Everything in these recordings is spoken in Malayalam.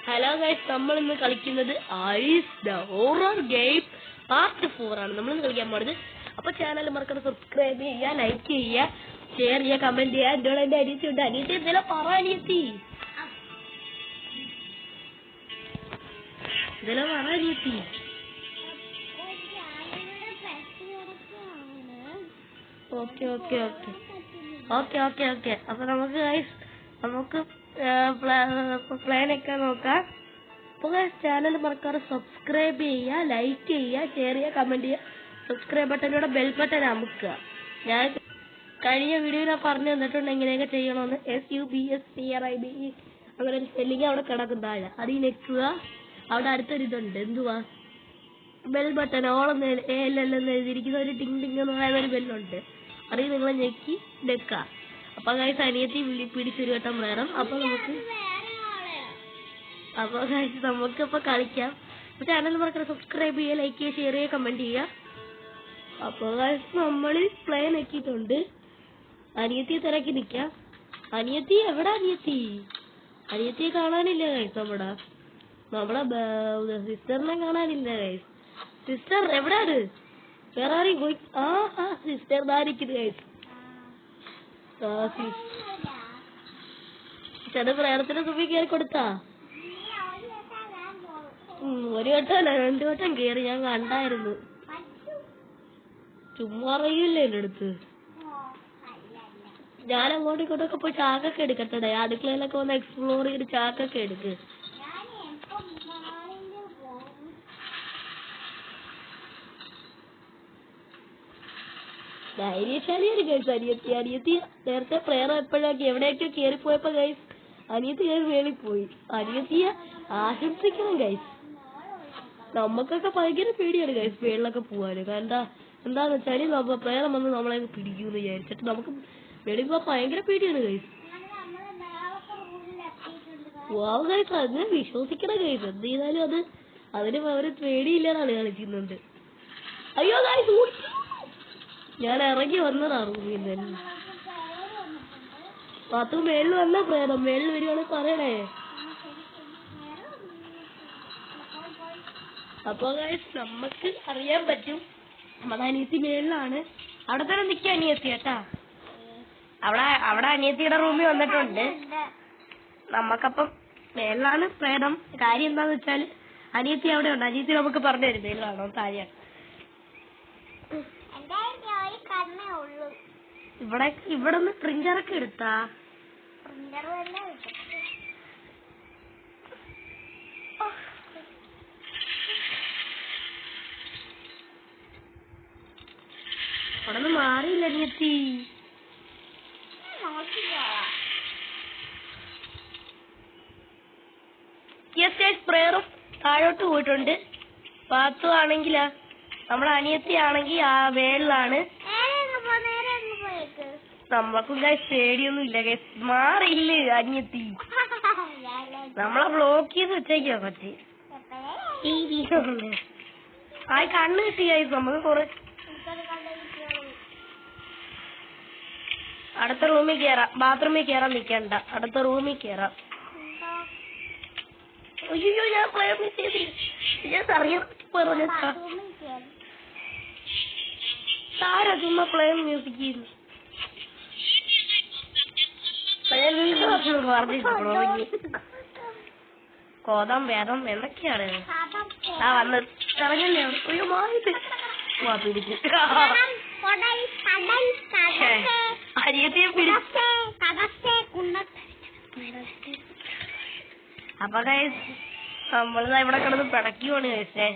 ഹലോ ഗൈസ്, നമ്മൾ ഇന്ന് കളിക്കുന്നത് ice the horror game part 4 ആണ് നമ്മൾ കളിക്കാൻ പോകുന്നത്. അപ്പൊ ചാനൽ മറക്കാതെ സബ്സ്ക്രൈബ് ചെയ്യുക, ലൈക്ക് ചെയ്യുക, ഷെയർ ചെയ്യുക, കമന്റ് ചെയ്യുക. എന്നോട് എന്റെ അനിയത്തി ഉണ്ട്. അനിയത്തി എന്തെങ്കിലും പറ. അനിയത്തി എന്തെങ്കിലും പറ. അനിയത്തി okay okay okay okay okay okay അപ്പൊ നമുക്ക് ഗൈസ് പ്ലാൻ ഒക്കെ നോക്കാം. അപ്പോൾ ചാനൽ മറക്കാതെ സബ്സ്ക്രൈബ് ചെയ്യുക, ലൈക്ക് ചെയ്യുക, ഷെയർ ചെയ്യുക, കമന്റ് ചെയ്യുക. സബ്സ്ക്രൈബ് ബട്ടനോടെ ബെൽ ബട്ടൺ അമുക്കുക. ഞാൻ കഴിഞ്ഞ വീഡിയോയിൽ പറഞ്ഞു തന്നിട്ടുണ്ട് എങ്ങനെയൊക്കെ ചെയ്യണമെന്ന്. SUBSCRIBE അങ്ങനെ ഒരു സ്പെല്ലിങ് അവിടെ കിടക്കും താഴെ. അത് ഞെക്കുക. അവിടെ അടുത്തൊരു ഇതുണ്ട്, എന്തുവാ ബെൽ ബട്ടൺ ഓളെന്ന് എല്ലെന്ന് എഴുതിയിരിക്കുന്ന ഒരു ടിങ് ടിങ് എന്ന് പറയുന്ന ഒരു ബെല്ലുണ്ട്. അത് നിങ്ങൾ ഞെക്കി വെക്കുക. അപ്പൊ ഗൈസ് അനിയത്തി പിടിച്ചൊരു വട്ടം വേണം. അപ്പൊ നമുക്കിപ്പോ കളിക്കാം. അപ്പൊ ചാനൽ മറക്കാതെ സബ്സ്ക്രൈബ് ചെയ്യുക, ലൈക്ക് ചെയ്യുക, ഷെയർ ചെയ്യുക, കമന്റ് ചെയ്യുക. അപ്പൊ ഗൈസ് നമ്മൾ പ്ലേ നോക്കിയിട്ടുണ്ട്. അനിയത്തിയെ തിരക്കി നിക്കാം. അനിയത്തി എവിടെ? അനിയത്തിയെ കാണാനില്ല ഗൈസ്. നമ്മളെ സിസ്റ്ററിനെ കാണാനില്ല ഗൈസ്. സിസ്റ്റർ എവിടെയാണ്? വേറെ ആരെയും പോയി. സിസ്റ്റർ ധാരിക്കുന്നു ഗൈസ്. ചെറിയ പ്രേരത്തിന് തുമ്പി കയറി കൊടുത്താ? ഒരു വട്ടമല്ല 2 വട്ടം കേറി, ഞാൻ കണ്ടായിരുന്നു. ചുമ്മാ അറിയില്ല എന്റെ അടുത്ത്. ഞാൻ അങ്ങോട്ടും ഇങ്ങോട്ടൊക്കെ പോയി ചാക്കൊക്കെ എടുക്കട്ടെ. അടുക്കളയിലൊക്കെ വന്ന് എക്സ്പ്ലോർ ചെയ്ത് ചാക്കൊക്കെ എടുക്ക്. ധൈര്യശാലിയാണ് ഗൈസ് അനിയത്തി. നേരത്തെ പ്രേയർ എപ്പോഴൊക്കെ എവിടെയൊക്കെയോ കേറിപ്പോയപ്പോ ഗൈസ് അനിയത്തി കയറി മേളിപ്പോയി. അനിയത്തിയെ ആശംസിക്കണം ഗൈസ്. നമുക്കൊക്കെ ഭയങ്കര പേടിയാണ് ഗൈസ് മേളിലൊക്കെ പോവാന്. കാരണം എന്താന്ന് വെച്ചാല് പ്രേയർ വന്ന് നമ്മളെ പിടിക്കൂന്ന് വിചാരിച്ചിട്ട് നമുക്ക് വെളിയിൽ പോവാൻ ഭയങ്കര പേടിയാണ് ഗൈസ്. വാവ് ഗൈസ്, അതിനെ വിശ്വസിക്കണം ഗൈസ്. എന്ത് ചെയ്താലും അതിന് ഒരു പേടിയില്ലാതാണ് കളിക്കുന്നുണ്ട്. അയ്യോ ഗൈസ്, ഞാൻ ഇറങ്ങി വന്നതാ റൂമിൽ നിന്ന്. പത്ത് മേളിൽ വന്ന പ്രേതം മേളിൽ വരുവാണെങ്കിൽ പറയണേ. അപ്പൊ ഗൈസ് നമുക്ക് അറിയാൻ പറ്റും നമ്മുടെ അനിയത്തി മേളിലാണ്. അവിടെ തന്നെ നിൽക്കുക അനിയത്തി കേട്ടാ. അവിടെ അനിയത്തിയുടെ റൂമിൽ വന്നിട്ടുണ്ട്. നമുക്കപ്പം മേളിലാണ് പ്രേതം. കാര്യം എന്താന്ന് വെച്ചാൽ അനിയത്തി അവിടെ ഉണ്ട്. അനിയത്തി നമുക്ക് പറഞ്ഞു തരും മേളിലാണോ താഴെയാണ്. ഇവിടെ നിന്ന് പ്രിന്ററൊക്കെ എടുത്താ? അവിടെ നിന്ന് മാറിയില്ല അനിയത്തി. പ്രേയറും താഴോട്ട് പോയിട്ടുണ്ട്. പാത്തു ആണെങ്കിലാ നമ്മുടെ അനിയത്തി ആണെങ്കിൽ ആ വേളിലാണ്. നമ്മൾക്കും ഗൈസ് പേടിയൊന്നും ഇല്ല ഗൈസ്. മാറിയില്ല അനിയത്തി. നമ്മളെ ബ്ലോക്ക് ചെയ്ത് വെച്ചേക്കാ പറ്റി. ആ കണ്ണ് കിട്ടി ഗൈസ്. നമുക്ക് കൊറേ അടുത്ത റൂമിൽ കേറാം. ബാത്റൂമിൽ കേറാൻ നിക്കണ്ട, അടുത്ത റൂമിൽ കേറാം. അയ്യോ, ഞാൻ അറിയാൻ പറഞ്ഞ താര ചുമ്മാ പ്ലേ മ്യൂസിക് ചെയ്യുന്നു. കോതം വേദം എന്തൊക്കെയാണ് വന്ന് ഇറങ്ങല്ലേ. ഒരു മാറിട്ട് പിടിച്ചു അനിയത്തിയെ പിടിച്ചു. അപ്പൊ ഗൈസ് നമ്മളിതാ ഇവിടെ കിടന്ന് പിടയ്ക്കുവാണ് ഗൈസേ.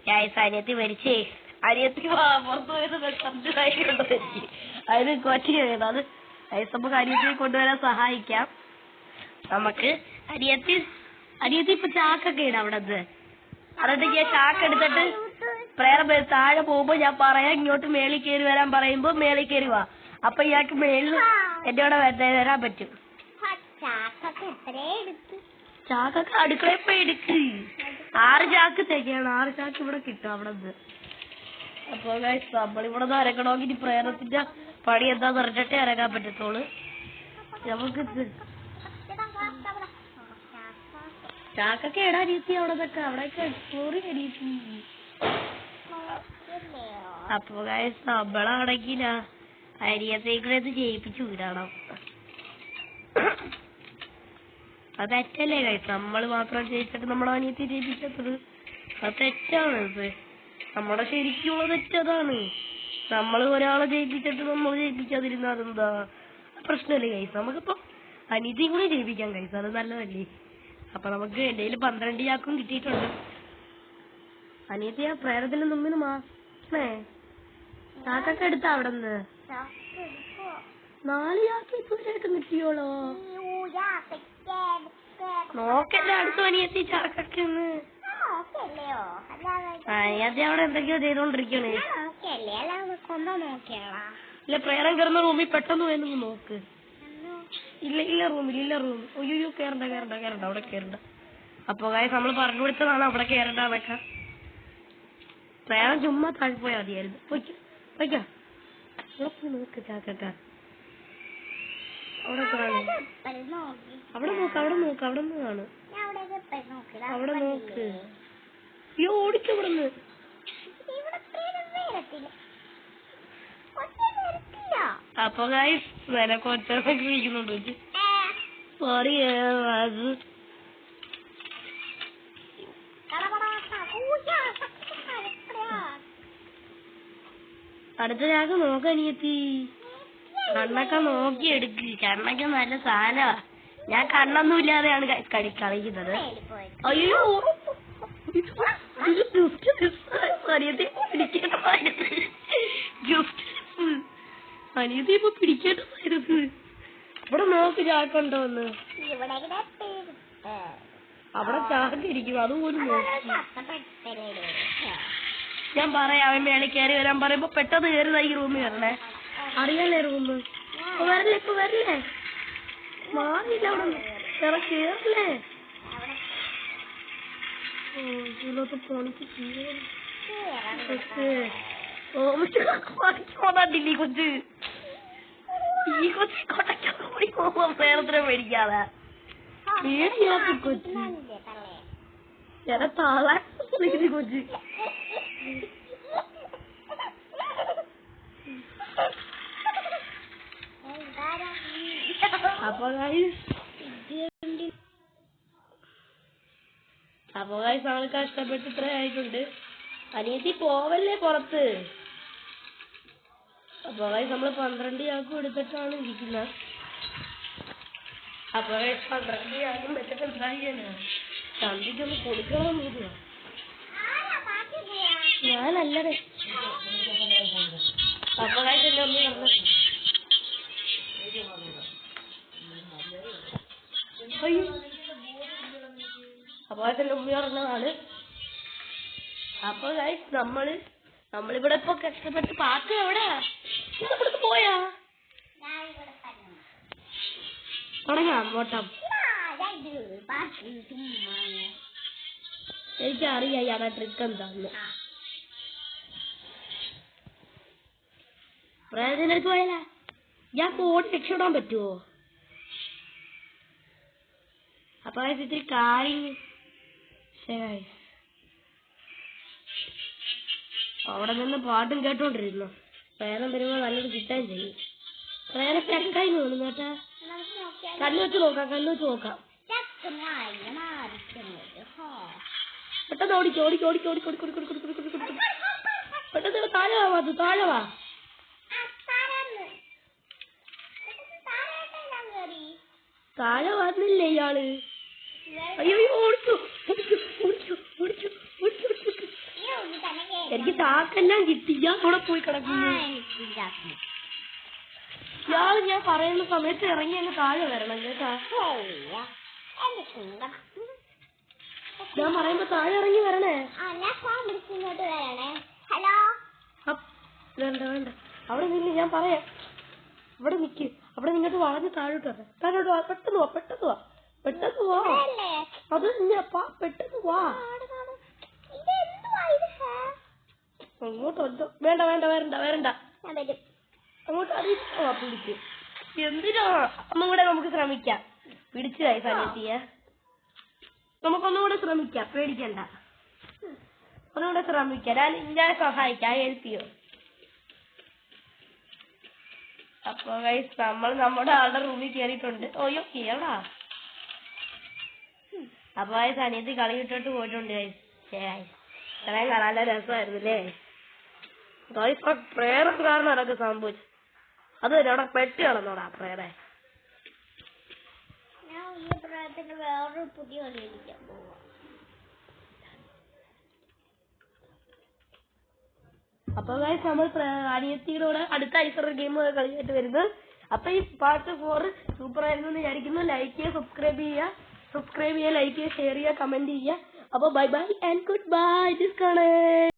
ഗൈസ് അനിയത്തി മരിച്ചേ. അനിയത്തി പുറത്തു പോയത് അതിന് കൊറ്റിയത്. അത് ഗൈസ് നമുക്ക് അനിയത്തിയെ കൊണ്ടുവരാൻ സഹായിക്കാം. നമുക്ക് അനിയത്തി ഇപ്പൊ ചാക്കൊക്കെ ഇടാം അവിടെ നിന്ന്. എന്നിട്ട് ഞാൻ ചാക്ക് എടുത്തിട്ട് പ്രേയർ താഴെ പോകുമ്പോ ഞാൻ പറയാം ഇങ്ങോട്ട് മേളിൽ കയറി വരാൻ പറയുമ്പോ മേളിൽ കയറി വാ. അപ്പൊ ഇയാൾക്ക് മേളിൽ എന്റെ കൂടെ വരാൻ പറ്റും. ചാക്കൊക്കെ അടുക്കളയിൽ പോയി എടുക്ക്. 6 ചാക്ക് തേക്കാണ്. 6 ചാക്ക് ഇവിടെ കിട്ടും അവിടെ നിന്ന്. അപ്പൊ ഗൈസ് നമ്മളിവിടെ നിന്ന് ഇറങ്ങണമെങ്കിൽ പ്രേരത്തിന്റെ പണി എന്താന്ന് പറഞ്ഞിട്ടേ ഇറങ്ങാൻ പറ്റത്തുള്ളൂ. നമുക്ക് ചാക്കൊക്കെ എടാ രീതി അവിടത്തൊക്കെ അവിടെയൊക്കെ എക്സ്പ്ലോർ രീതി. അപ്പൊ നമ്മളവിടേക്കില്ല അരിയത്തേക്കൂടെ ചെയ്യിപ്പിച്ചു വിടണം. അത് തെറ്റല്ലേ കഴിച്ചു നമ്മള് മാത്രം ജയിച്ചിട്ട് നമ്മളെ അനിയത്തി ജയിപ്പിച്ചത് അത് തെറ്റാണ്. നമ്മുടെ ശരിക്കുള്ള തെറ്റതാണ്. നമ്മള് ഒരാളെ ജയിപ്പിച്ചിട്ട് നമ്മൾ ജയിപ്പിക്കാതിരുന്ന അതെന്താ പ്രശ്നമല്ലേ കൈസ്? നമുക്കിപ്പോ അനിയത്തിയും കൂടി ജയിപ്പിക്കാൻ കൈസ്, അത് നല്ലതല്ലേ? അപ്പൊ നമുക്ക് എന്റെ 12 ചാക്കും കിട്ടിയിട്ടുണ്ട്. അനിയത്തി ആ പ്രേരത്തിന് മുമ്പിന് മാസേ ചാക്കൊക്കെ എടുത്ത അവിടെ നിന്ന് 4 ചാക്ക് ഇതുവരെയായിട്ട് കിട്ടിയോളോ? നോക്കല്ലേ അടുത്ത അനിയത്തി ചാക്കൊക്കെ അനിയത്തി അവിടെ എന്തൊക്കെയോ ചെയ്തോണ്ടിരിക്കണേ. ഇല്ല പ്രേരം കയറുന്ന റൂമിൽ പെട്ടെന്ന് പോയെന്ന് നോക്ക്. ഇല്ല റൂമിൽ അയ്യോ കേറണ്ട അവിടെ കേറണ്ട. അപ്പൊ നമ്മള് പറഞ്ഞു കൊടുത്തതാണ് അവിടെ കേറണ്ടെന്നൊക്കെ. പ്രേരം ചുമ്മാ താഴെ പോയാൽ മതിയായിരുന്നു. പോയിക്കോ നോക്ക് ചാക്കക്ക അവിടെ കാണും. അവിടെ നോക്ക് അവിടെ നിന്ന് കാണും. അവിടെ നോക്ക്. അയ്യോ ഓടിക്കവിടുന്ന്. അപ്പൊ നിനക്ക് ഒറ്റക്ക് ഇരിക്കുന്നുണ്ട്. സോറി അത് അടുത്ത ചാക്ക് നോക്കനിയത്തി. കണ്ണൊക്കെ നോക്കി എടുക്ക്. കണ്ണൊക്കെ നല്ല സാധനമാ. ഞാൻ കണ്ണൊന്നും ഇല്ലാതെയാണ് കളിക്കുന്നത്. അയ്യോ അനിയത്തി ഇപ്പൊ പിടിക്കേണ്ടതായിരുന്നു. ഇവിടെ നോക്ക് ചാക്കുണ്ടോന്ന്. അവിടെ ചാക്ക് ഇരിക്കും അതുപോലും നോക്കി. ഞാൻ പറയാം അവൻ മേളിൽ കയറി വരാൻ പറയുമ്പോ പെട്ടെന്ന് കയറുന്ന ഈ റൂമിൽ വരണേ. അറിയാലേ റൂമ്. ഇപ്പൊ വരില്ലേ മാറിയില്ല അവിടെ കേറില്ലേ. ഇതിലൊക്കെ പോണിക്ക് കൊച്ചില്ല ഈ കൊച്ചി കൊടക്കൂടി പോകുമ്പോ നേരത്തിനെ മേടിക്കാതെ പേടിയാക്കി കൊച്ചി ചില താളാൻ കൊച്ചി. അപ്പൊ നമ്മള് കഷ്ടപ്പെട്ട് ഇത്ര ആയിട്ടുണ്ട്. അനിയത്തി പോവല്ലേ പുറത്ത്. അപ്പൊ നമ്മള് 12 ചാക്കും എടുത്തിട്ടാണ് ഇരിക്കുന്നത്. അപ്പൊ 12 ചാക്കും വെച്ചിട്ട് എന്താ ചെയ്യാനാ? ചന്തിക്കൊന്ന് കൊടുക്കണമെന്നില്ല. ഞാനല്ലേ അപ്പൊ എന്റെ അമ്മ പറഞ്ഞു അപ്പൊ എന്റെ ഉമ്മ പറഞ്ഞതാണ്. അപ്പൊ നമ്മളിവിടെ ഇപ്പൊ കഷ്ടപ്പെട്ട് പാട്ട് എവിടെയാ ഇവിടുന്ന് പോയാ തുടങ്ങാം ഓട്ടം. എനിക്കറിയാം ഇയാളുടെ ട്രിക്ക് എന്താന്ന്. പ്രയോജനക്ക് പോയാലാ ഞാൻ ഓടി രക്ഷപ്പെടാൻ പറ്റുമോ? അപ്പൊ ഇത്തിരി കാര്യം അവിടെ നിന്ന് പാട്ടും കേട്ടോണ്ടിരുന്നു. പ്രേരം വരുമ്പോ നല്ലത് കിട്ടാൻ ചെയ്യും. പ്രേരം ചെക്കായി തോന്നുന്നു കേട്ടാ. കല്ല് വെച്ച് നോക്കാം പെട്ടെന്ന് ഓടിക്കോ പെട്ടെന്ന് താഴെ വാ. താഴെ വന്നില്ലേ ഇയാള്? അയ്യോ ഓടിച്ചു. എനിക്ക് ചാക്കെല്ലാം കിട്ടി. ഞാൻ അവിടെ പോയി കിടക്കുന്നു. ഇയാള് ഞാൻ പറയുന്ന സമയത്ത് ഇറങ്ങി അങ്ങ് താഴെ വരണം കേട്ടാ. ഞാൻ പറയുമ്പോ താഴെ ഇറങ്ങി വരണേ. വേണ്ട അവിടെ നിന്ന് ഞാൻ പറയാം. ഇവിടെ നിക്ക്. അവിടെ നിങ്ങോട്ട് വളഞ്ഞ് താഴോട്ട് വാ. പെട്ടെന്ന് വാ. അത് തന്നെയാ പെട്ടെന്ന് വാ. അങ്ങോട്ടോ വേണ്ട അങ്ങോട്ട് അറിയിച്ചോ പിടിച്ച്. എന്തിനാ അമ്മ കൂടെ നമുക്ക് ശ്രമിക്കാം. പിടിച്ചു അനിയത്തിയെ. നമുക്കൊന്നുകൂടെ ശ്രമിക്കാം, പേടിക്കണ്ട. ഒന്നുകൂടെ ശ്രമിക്കാം. ഞാൻ സഹായിക്കാം, ഹെൽപ്പ് ചെയ്യോ. അപ്പൊ ഗൈസ് നമ്മൾ നമ്മുടെ ആളുടെ റൂമിൽ കയറിയിട്ടുണ്ട്. ഓയോ കേടാ. അപ്പൊ ഗൈസ് അനിയത്തി കളി വിട്ടിട്ട് പോയിട്ടുണ്ട് ഗൈസ്. ഇത്രയും കാണാൻ രസമായിരുന്നു അല്ലേ ഗൈസ്. പ്രേയർ കാരണം അതൊക്കെ സംഭവിച്ചു. അത് അവിടെ പെട്ടി കിടന്നോടാ പ്രേയറെ. വേറൊരു പുതിയ കളി കളിക്കാൻ പോവാ. അപ്പൊ ഗൈസ് നമ്മൾ അനിയത്തിയുടെ അടുത്ത ഐസർ ഗെയിം കളിയായിട്ട് വരുന്നത്. അപ്പൊ ഈ പാർട്ട് 4 സൂപ്പർ ആയിരുന്നു എന്ന് വിചാരിക്കുന്നു. ലൈക്ക് ചെയ്യുക, സബ്സ്ക്രൈബ് ചെയ്യുക, ലൈക്ക് ചെയ്യുക, ഷെയർ ചെയ്യുക, കമന്റ് ചെയ്യുക. അപ്പൊ bye bye and good bye. Disconnect.